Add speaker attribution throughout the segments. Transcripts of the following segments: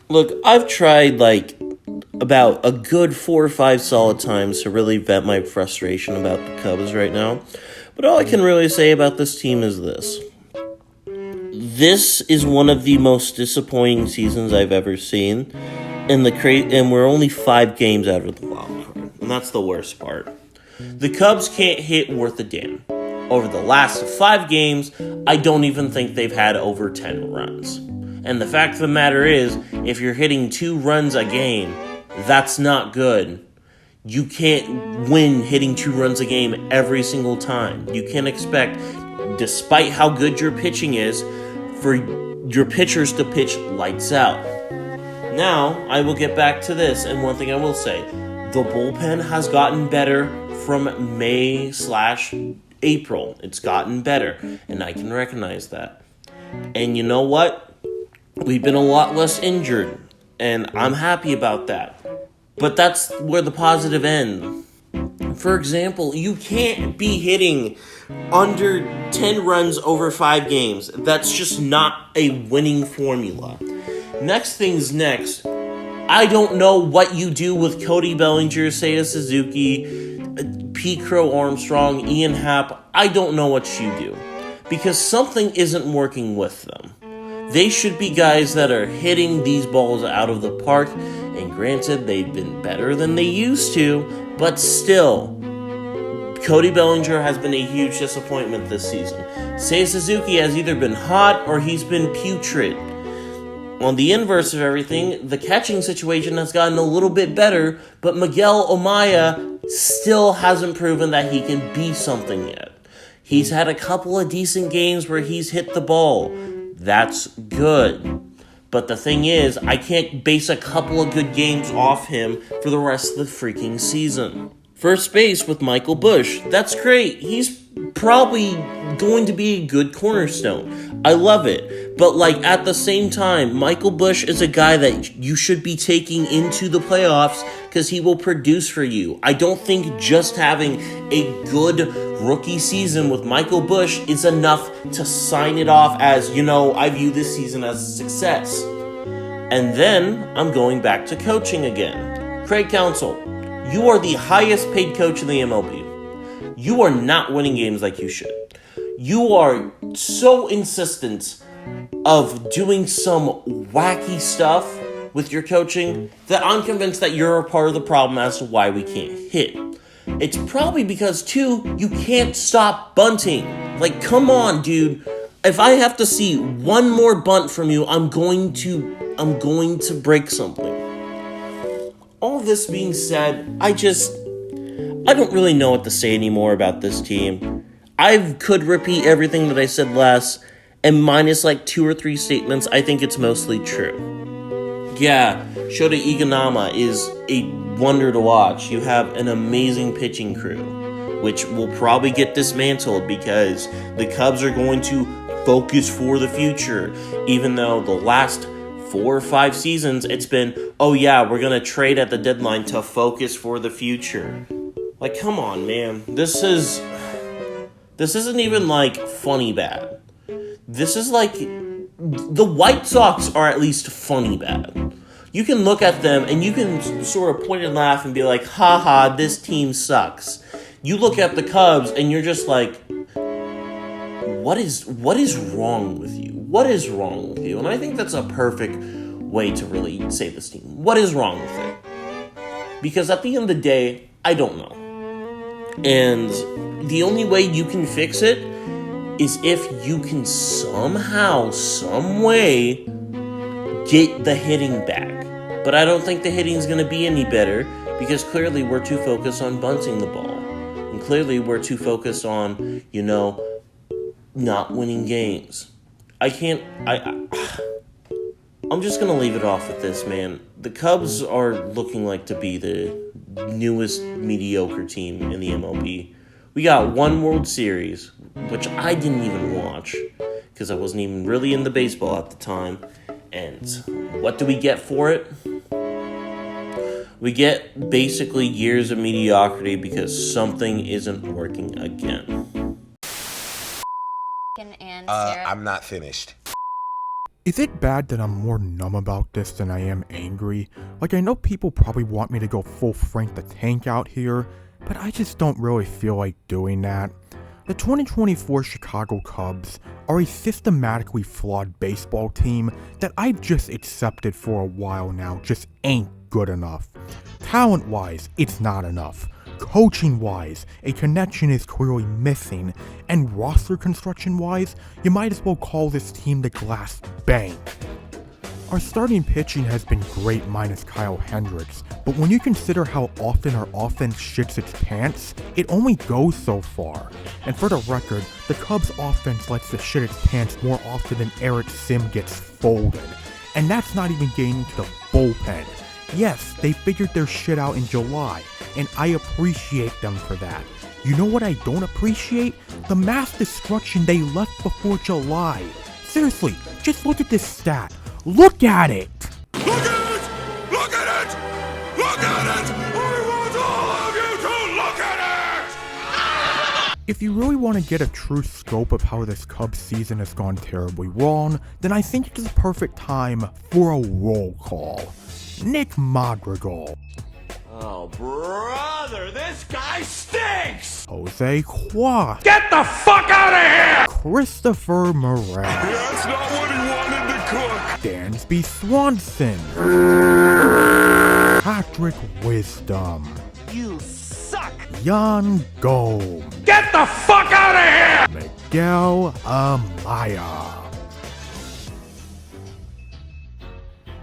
Speaker 1: Look, I've tried, about a good 4 or 5 solid times to really vent my frustration about the Cubs right now. But all I can really say about this team is this. This is one of the most disappointing seasons I've ever seen. And we're only 5 games out of the wild card. And that's the worst part. The Cubs can't hit worth a damn. Over the last 5 games, I don't even think they've had over 10 runs. And the fact of the matter is, if you're hitting 2 runs a game, that's not good. You can't win hitting 2 runs a game every single time. You can't expect, despite how good your pitching is, for your pitchers to pitch lights out. Now, I will get back to this, and one thing I will say, the bullpen has gotten better from May/April. It's gotten better, and I can recognize that. And you know what? We've been a lot less injured, and I'm happy about that. But that's where the positive ends. For example, you can't be hitting under 10 runs over 5 games. That's just not a winning formula. Next thing's next. I don't know what you do with Cody Bellinger, Seiya Suzuki, Pete Crow Armstrong, Ian Happ. I don't know what you do. Because something isn't working with them. They should be guys that are hitting these balls out of the park. And granted, they've been better than they used to. But still, Cody Bellinger has been a huge disappointment this season. Seiya Suzuki has either been hot or he's been putrid. On the inverse of everything, the catching situation has gotten a little bit better, but Miguel Amaya still hasn't proven that he can be something yet. He's had a couple of decent games where he's hit the ball. That's good. But the thing is, I can't base a couple of good games off him for the rest of the freaking season. First base with Michael Busch. That's great. He's probably going to be a good cornerstone. I love it. But at the same time, Michael Busch is a guy that you should be taking into the playoffs because he will produce for you. I don't think just having a good rookie season with Michael Busch is enough to sign it off as, I view this season as a success. And then I'm going back to coaching again. Craig Counsell, you are the highest paid coach in the MLB. You are not winning games like you should. You are so insistent of doing some wacky stuff with your coaching that I'm convinced that you're a part of the problem as to why we can't hit. It's probably because, too, you can't stop bunting. Come on, dude. If I have to see one more bunt from you, I'm going to break something. All this being said, I don't really know what to say anymore about this team. I could repeat everything that I said last, and minus 2 or 3 statements, I think it's mostly true. Yeah, Shota Iganama is a wonder to watch. You have an amazing pitching crew, which will probably get dismantled because the Cubs are going to focus for the future, even though the last 4 or 5 seasons, it's been, oh yeah, we're going to trade at the deadline to focus for the future. Come on, man. This isn't even, funny bad. This is, the White Sox are at least funny bad. You can look at them, and you can sort of point and laugh and be like, haha, this team sucks. You look at the Cubs, and you're just like, what is wrong with you? What is wrong with you? And I think that's a perfect way to really say this team. What is wrong with it? Because at the end of the day, I don't know. And the only way you can fix it is if you can somehow, some way, get the hitting back. But I don't think the hitting is going to be any better because clearly we're too focused on bunting the ball. And clearly we're too focused on, not winning games. I'm just going to leave it off with this, man. The Cubs are looking like to be the newest mediocre team in the MLB. We got one World Series, which I didn't even watch because I wasn't even really into baseball at the time. And what do we get for it? We get basically years of mediocrity because something isn't working again.
Speaker 2: I'm not finished. Is it bad that I'm more numb about this than I am angry? Like, I know people probably want me to go full Frank the Tank out here, but I just don't really feel like doing that. The 2024 Chicago Cubs are a systematically flawed baseball team that I've just accepted for a while now just ain't good enough. Talent-wise, it's not enough. Coaching-wise, a connection is clearly missing, and roster construction-wise, you might as well call this team the Glass Bank. Our starting pitching has been great minus Kyle Hendricks, but when you consider how often our offense shits its pants, it only goes so far. And for the record, the Cubs offense likes to shit its pants more often than Eric Sim gets folded. And that's not even getting into the bullpen. Yes, they figured their shit out in July, and I appreciate them for that. You know what I don't appreciate? The mass destruction they left before July. Seriously, just look at this stat. Look at it!
Speaker 3: Look at it! Look at it! Look at it! I want all of you to look at it!
Speaker 2: If you really want to get a true scope of how this Cubs season has gone terribly wrong, then I think it's the perfect time for a roll call. Nick Madrigal.
Speaker 3: Oh, brother, this guy stinks!
Speaker 2: Jose Qua.
Speaker 3: Get the fuck out of here!
Speaker 2: Christopher Morales.
Speaker 3: That's not what he wanted to cook!
Speaker 2: Dansby Swanson. Patrick Wisdom.
Speaker 4: You suck!
Speaker 2: Yan Gomes.
Speaker 3: Get the fuck out of here!
Speaker 2: Miguel Amaya.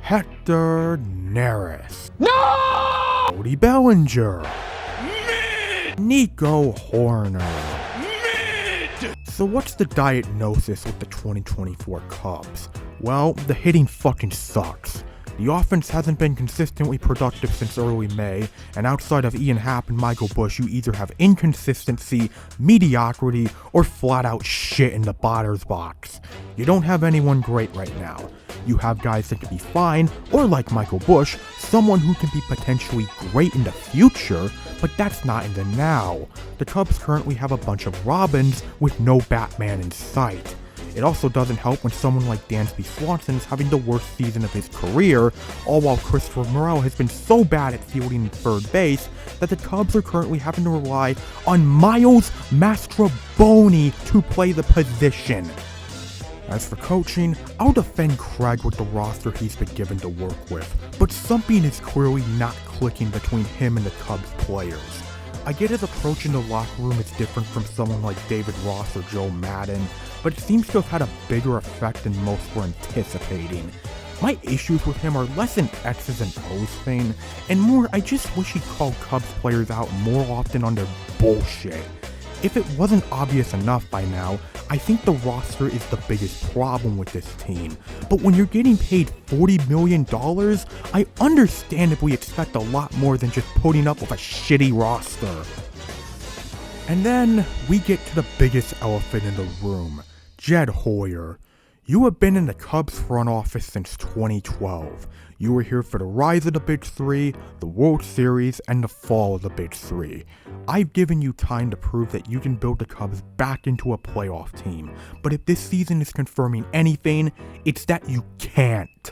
Speaker 2: Hector Neris.
Speaker 3: No!
Speaker 2: Cody Bellinger.
Speaker 3: Mid!
Speaker 2: Nico Horner.
Speaker 3: Mid!
Speaker 2: So what's the diagnosis with the 2024 Cubs? Well, the hitting fucking sucks. The offense hasn't been consistently productive since early May, and outside of Ian Happ and Michael Busch, you either have inconsistency, mediocrity, or flat out shit in the batter's box. You don't have anyone great right now. You have guys that can be fine, or like Michael Busch, someone who can be potentially great in the future, but that's not in the now. The Cubs currently have a bunch of Robins with no Batman in sight. It also doesn't help when someone like Dansby Swanson is having the worst season of his career, all while Christopher Morel has been so bad at fielding third base that the Cubs are currently having to rely on Miles Mastrobuoni to play the position. As for coaching, I'll defend Craig with the roster he's been given to work with, but something is clearly not clicking between him and the Cubs players. I get his approach in the locker room is different from someone like David Ross or Joe Madden, but it seems to have had a bigger effect than most were anticipating. My issues with him are less an X's and O's thing, and more I just wish he'd call Cubs players out more often on their bullshit. If it wasn't obvious enough by now, I think the roster is the biggest problem with this team. But when you're getting paid $40 million, I understandably expect a lot more than just putting up with a shitty roster. And then we get to the biggest elephant in the room, Jed Hoyer. You have been in the Cubs front office since 2012. You were here for the rise of the Big Three, the World Series, and the fall of the Big Three. I've given you time to prove that you can build the Cubs back into a playoff team, but if this season is confirming anything, it's that you can't.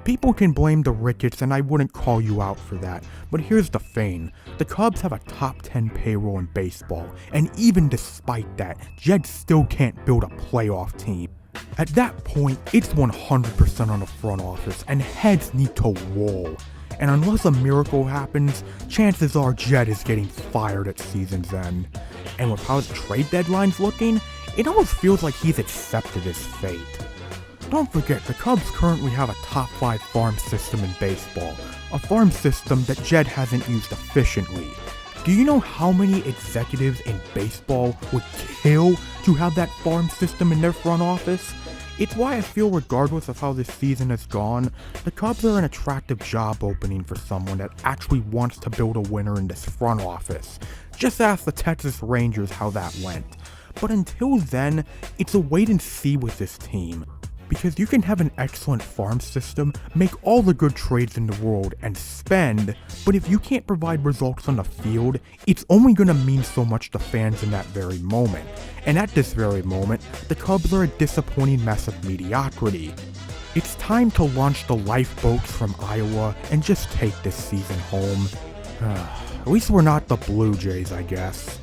Speaker 2: People can blame the Ricketts, and I wouldn't call you out for that, but here's the thing. The Cubs have a top 10 payroll in baseball, and even despite that, Jed still can't build a playoff team. At that point, it's 100% on the front office, and heads need to roll. And unless a miracle happens, chances are Jed is getting fired at season's end. And with how the trade deadline's looking, it almost feels like he's accepted his fate. Don't forget, the Cubs currently have a top 5 farm system in baseball, a farm system that Jed hasn't used efficiently. Do you know how many executives in baseball would kill to have that farm system in their front office? It's why I feel regardless of how this season has gone, the Cubs are an attractive job opening for someone that actually wants to build a winner in this front office. Just ask the Texas Rangers how that went. But until then, it's a wait and see with this team. Because you can have an excellent farm system, make all the good trades in the world, and spend, but if you can't provide results on the field, it's only going to mean so much to fans in that very moment. And at this very moment, the Cubs are a disappointing mess of mediocrity. It's time to launch the lifeboats from Iowa and just take this season home. At least we're not the Blue Jays, I guess.